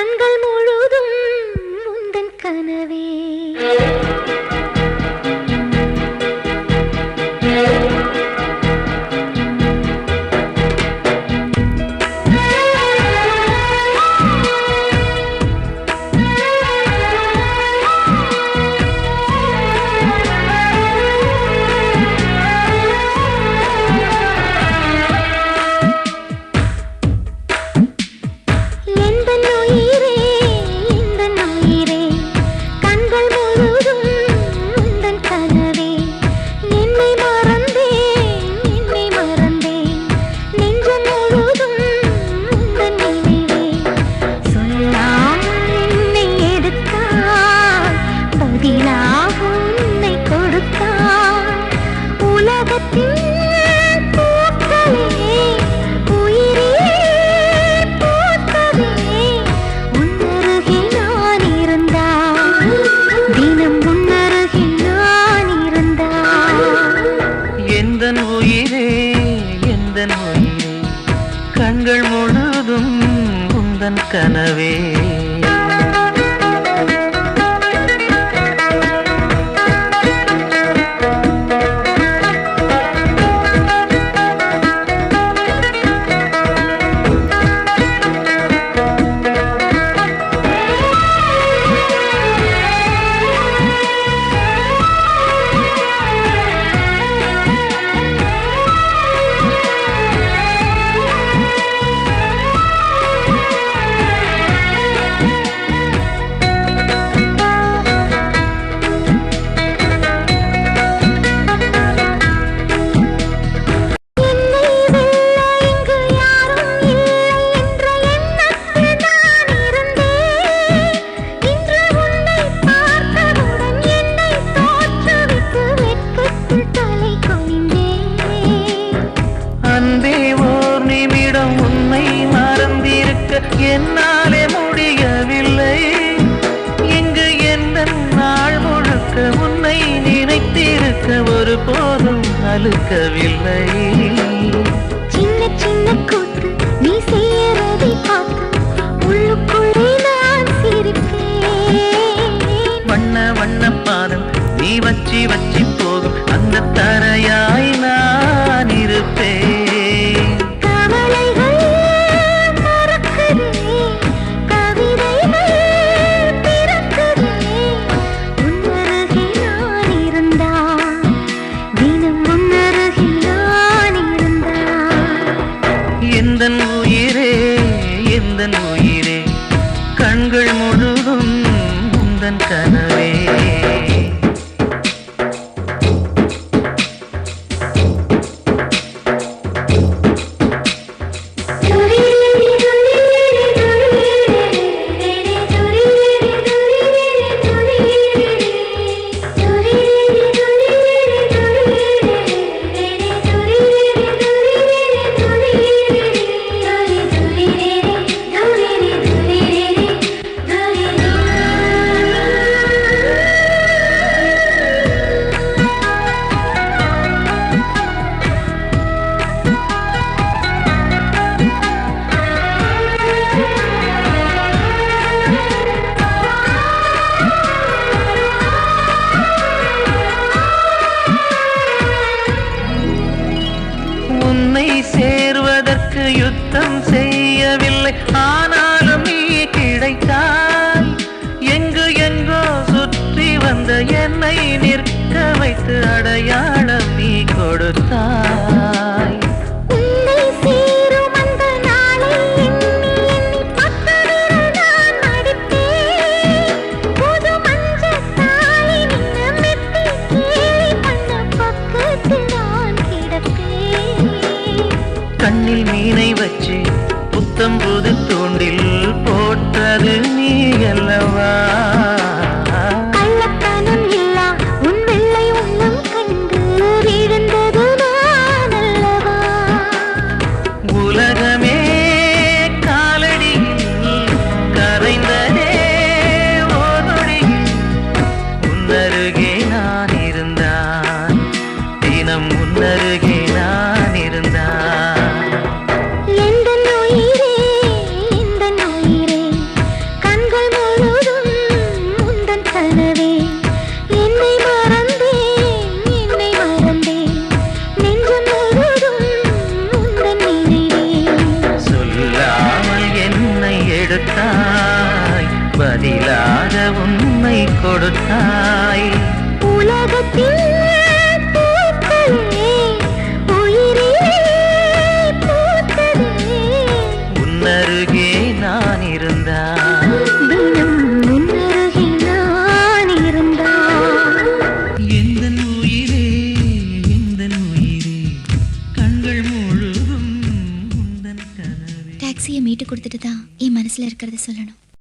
கண்கள் முழுதும் உந்தன் கனவே. கண்கள் முழுதும் உந்தன் கனவே. என்னாலே முடியவில்லை இங்கு எந்த நாள் முழுக்க உன்னை நினைத்திருக்க ஒரு போதும் அழுக்கவில்லை. சின்ன சின்ன கூத்து நீ செய்யறதை பார்த்து உள்ளுக்குள்ளே நான் சிரிப்பேன். வண்ண வண்ண பாதம் நீ வச்சி வச்சி போகும் அந்த தரையாய் நான் இருப்பேன். எந்தன் உயிரே எந்தன் உயிரே கண்கள் முழுதும் உந்தன் கனவே. உன்னை சேர்வதற்கு யுத்தம் செய்யவில்லை ஆனாலும் நீ கிடைத்தாய். எங்கு எங்கோ சுற்றி வந்த என்னை நிற்க வைத்து அடையாளம் நீ கொடுத்தாய். கண்ணில் மீனை வச்சு புத்தம் புது தூண்டில் போட்டது நீ அல்லவா. கள்ளத்தனம் இல்லா உன் வெள்ளை உள்ளம் கண்டு விழுந்தது நான் அல்லவா. உலகமே காலடியில் கரைந்ததே ஓரொடியில் உன்னருகே நான் இருந்தான் தினம் உன்னருகே நான் இருந்தான். பதிலாக உண்மை கொடுத்தாய். உலகத்தில் பூக்களே உயிரிலே பூத்ததே. உன்னருகே நான் இருந்தால் தினம் உன்னருகில் நான் இருந்தால். எந்தன் உயிரே எந்தன் உயிரே கண்கள் முழுதும் உந்தன் கனவே. டாக்ஸியை மீட்டு கொடுத்துட்டு தான் என் மனசுல இருக்கிறத சொல்லணும்.